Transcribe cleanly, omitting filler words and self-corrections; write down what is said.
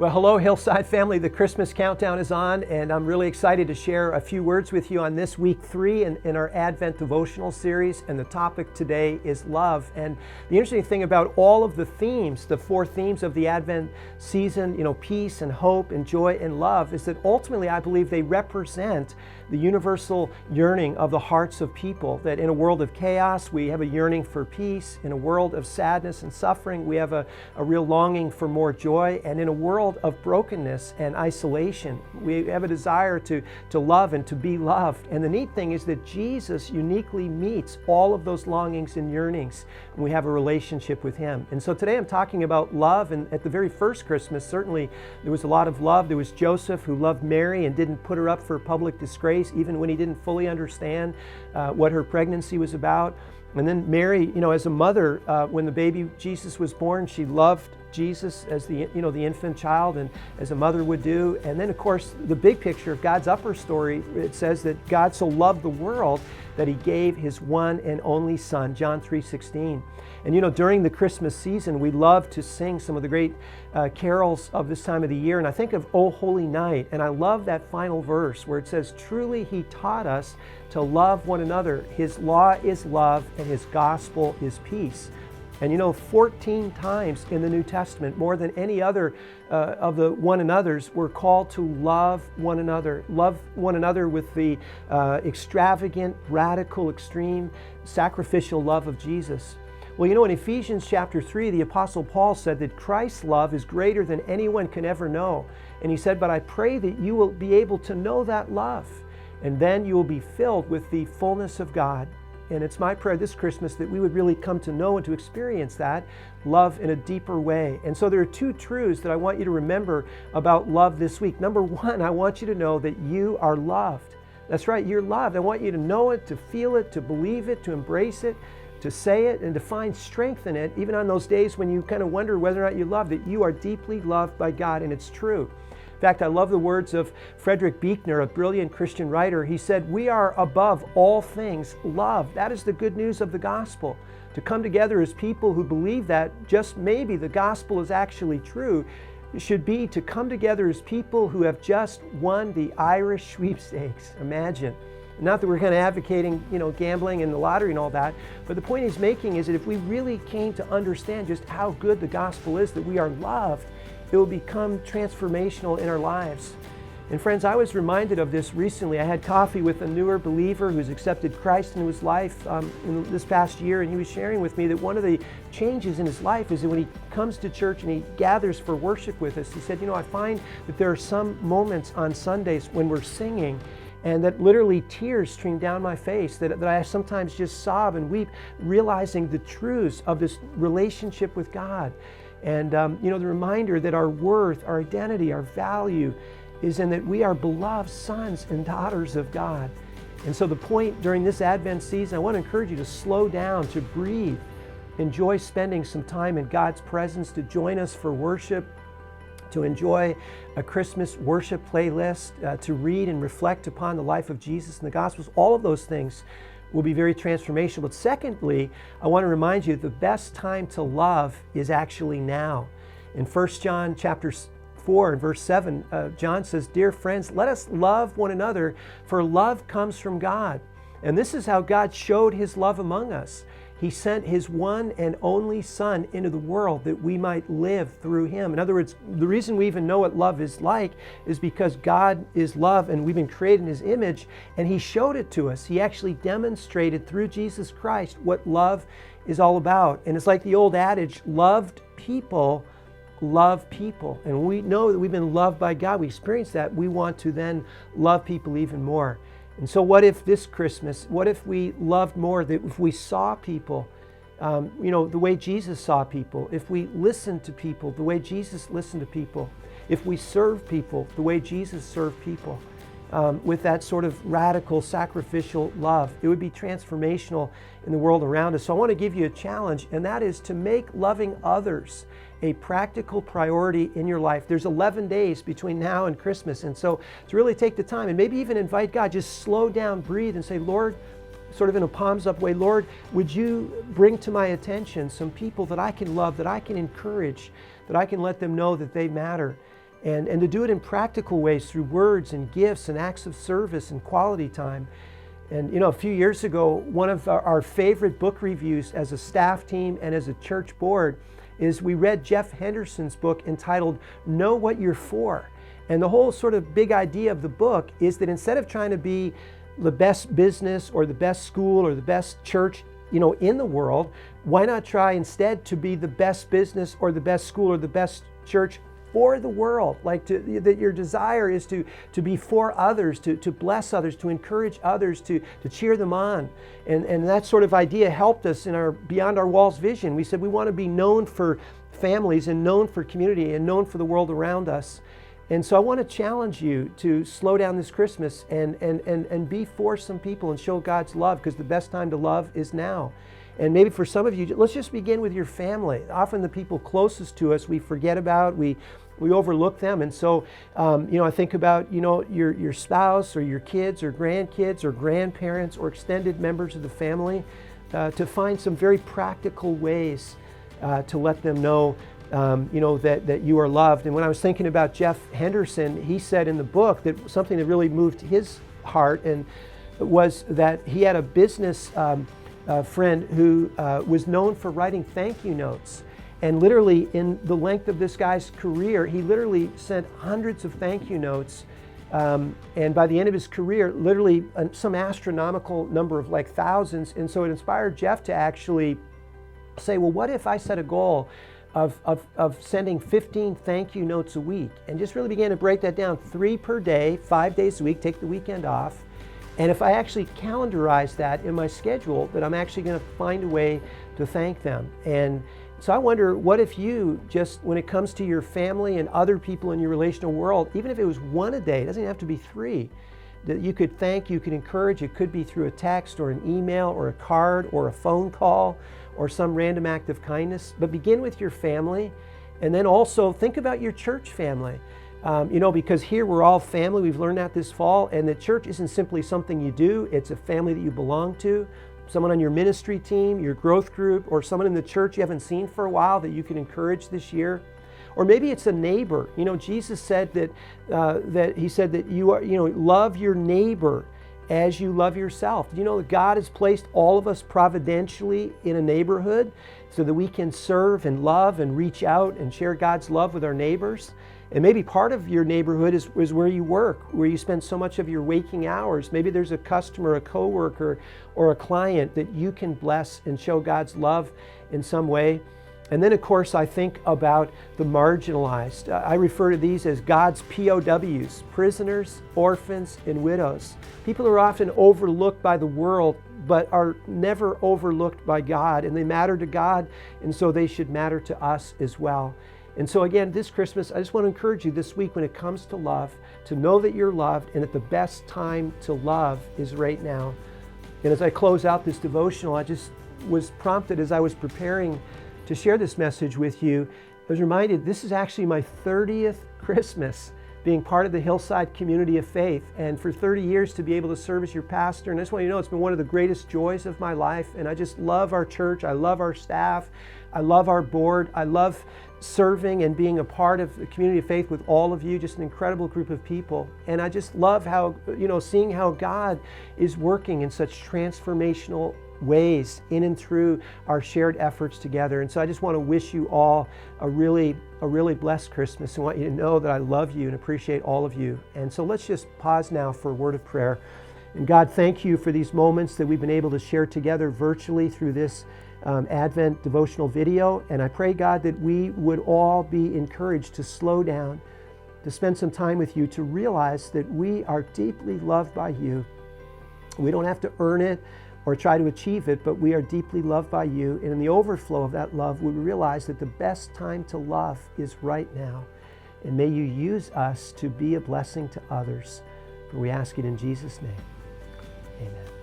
Well, hello, Hillside family. The Christmas countdown is on, and I'm really excited to share a few words with you on this week 3 in our Advent devotional series. And the topic today is love. And the interesting thing about all of the themes, the 4 themes of the Advent season, peace and hope and joy and love, is that ultimately I believe they represent the universal yearning of the hearts of people. That in a world of chaos, we have a yearning for peace. In a world of sadness and suffering, we have a real longing for more joy. And in a world of brokenness and isolation, we have a desire to love and to be loved. And the neat thing is that Jesus uniquely meets all of those longings and yearnings when we have a relationship with Him. And so today I'm talking about love, and at the very first Christmas, certainly there was a lot of love. There was Joseph, who loved Mary and didn't put her up for public disgrace, even when he didn't fully understand what her pregnancy was about. And then Mary, as a mother, when the baby Jesus was born, she loved Jesus as the infant child, and as a mother would do. And then, of course, the big picture of God's upper story, it says that God so loved the world that He gave His one and only Son, John 3:16. And during the Christmas season, we love to sing some of the great carols of this time of the year. And I think of O Holy Night, and I love that final verse where it says, "Truly He taught us to love one another. His law is love, and His gospel is peace." And 14 times in the New Testament, more than any other of the one another's, we're called to love one another. Love one another with the extravagant, radical, extreme, sacrificial love of Jesus. Well, in Ephesians chapter 3, the Apostle Paul said that Christ's love is greater than anyone can ever know. And he said, "But I pray that you will be able to know that love, and then you will be filled with the fullness of God." And it's my prayer this Christmas that we would really come to know and to experience that love in a deeper way. And so there are 2 truths that I want you to remember about love this week. Number 1, I want you to know that you are loved. That's right, you're loved. I want you to know it, to feel it, to believe it, to embrace it, to say it, and to find strength in it, even on those days when you kind of wonder whether or not you love, that you are deeply loved by God, and it's true. In fact, I love the words of Frederick Buechner, a brilliant Christian writer. He said, "We are above all things loved." That is the good news of the gospel. To come together as people who believe that just maybe the gospel is actually true should be to come together as people who have just won the Irish sweepstakes. Imagine. Not that we're kind of advocating, gambling and the lottery and all that, but the point he's making is that if we really came to understand just how good the gospel is, that we are loved, it will become transformational in our lives. And friends, I was reminded of this recently. I had coffee with a newer believer who's accepted Christ into his life in this past year, and he was sharing with me that one of the changes in his life is that when he comes to church and he gathers for worship with us, he said, I find that there are some moments on Sundays when we're singing and that literally tears stream down my face, that I sometimes just sob and weep, realizing the truths of this relationship with God. And, the reminder that our worth, our identity, our value is in that we are beloved sons and daughters of God. And so the point during this Advent season, I want to encourage you to slow down, to breathe, enjoy spending some time in God's presence, to join us for worship, to enjoy a Christmas worship playlist, to read and reflect upon the life of Jesus and the Gospels. All of those things will be very transformational. But secondly, I want to remind you the best time to love is actually now. In 1 John chapter 4 and verse 7, John says, "Dear friends, let us love one another, for love comes from God. And this is how God showed His love among us. He sent His one and only Son into the world that we might live through Him." In other words, the reason we even know what love is like is because God is love and we've been created in His image, and He showed it to us. He actually demonstrated through Jesus Christ what love is all about. And it's like the old adage, loved people love people. And when we know that we've been loved by God, we experience that, we want to then love people even more. And so what if this Christmas, what if we loved more, that if we saw people, the way Jesus saw people, if we listened to people the way Jesus listened to people, if we serve people the way Jesus served people, with that sort of radical, sacrificial love, it would be transformational in the world around us. So I want to give you a challenge, and that is to make loving others a practical priority in your life. There's 11 days between now and Christmas, and so to really take the time and maybe even invite God, just slow down, breathe, and say, "Lord," sort of in a palms up way, "Lord, would you bring to my attention some people that I can love, that I can encourage, that I can let them know that they matter." and to do it in practical ways through words and gifts and acts of service and quality time. And a few years ago, one of our favorite book reviews as a staff team and as a church board is we read Jeff Henderson's book entitled Know What You're For. And the whole sort of big idea of the book is that instead of trying to be the best business or the best school or the best church, in the world, why not try instead to be the best business or the best school or the best church for the world? That your desire is to be for others, to bless others, to encourage others, to cheer them on. And that sort of idea helped us in our Beyond Our Walls vision. We said we want to be known for families and known for community and known for the world around us. And so I want to challenge you to slow down this Christmas and be for some people and show God's love, because the best time to love is now. And maybe for some of you, let's just begin with your family. Often the people closest to us we forget about, we overlook them. And so, I think about, your spouse or your kids or grandkids or grandparents or extended members of the family, to find some very practical ways to let them know that you are loved. And when I was thinking about Jeff Henderson, he said in the book that something that really moved his heart and was that he had a business friend who was known for writing thank you notes. And literally in the length of this guy's career, he literally sent hundreds of thank you notes. And by the end of his career, literally some astronomical number of thousands. And so it inspired Jeff to actually say, well, what if I set a goal of sending 15 thank you notes a week, and just really began to break that down, 3 per day, 5 days a week, take the weekend off. And if I actually calendarize that in my schedule, that I'm actually going to find a way to thank them. And so I wonder, what if you just, when it comes to your family and other people in your relational world, even if it was 1 a day, it doesn't have to be 3, that you could thank, you could encourage. It could be through a text or an email or a card or a phone call or some random act of kindness. But begin with your family, and then also think about your church family. Because here we're all family. We've learned that this fall, and the church isn't simply something you do, it's a family that you belong to. Someone on your ministry team, your growth group, or someone in the church you haven't seen for a while that you can encourage this year. Or maybe it's a neighbor. Jesus said that he said that you are, love your neighbor as you love yourself. Do you know that God has placed all of us providentially in a neighborhood so that we can serve and love and reach out and share God's love with our neighbors? And maybe part of your neighborhood is where you work, where you spend so much of your waking hours. Maybe there's a customer, a coworker, or a client that you can bless and show God's love in some way. And then, of course, I think about the marginalized. I refer to these as God's POWs, prisoners, orphans, and widows. People who are often overlooked by the world, but are never overlooked by God, and they matter to God, and so they should matter to us as well. And so again, this Christmas, I just want to encourage you this week when it comes to love, to know that you're loved and that the best time to love is right now. And as I close out this devotional, I just was prompted as I was preparing to share this message with you. I was reminded this is actually my 30th Christmas being part of the Hillside Community of Faith, and for 30 years to be able to serve as your pastor. And I just want you to know it's been one of the greatest joys of my life, and I just love our church. I love our staff. I love our board. I love serving and being a part of the community of faith with all of you, just an incredible group of people. And I just love how, seeing how God is working in such transformational ways in and through our shared efforts together. And so I just want to wish you all a really blessed Christmas. I want you to know that I love you and appreciate all of you. And so let's just pause now for a word of prayer. And God, thank you for these moments that we've been able to share together virtually through this Advent devotional video. And I pray, God, that we would all be encouraged to slow down, to spend some time with you, to realize that we are deeply loved by you. We don't have to earn it or try to achieve it, but we are deeply loved by you. And in the overflow of that love, we realize that the best time to love is right now. And may you use us to be a blessing to others. For we ask it in Jesus' name. Amen.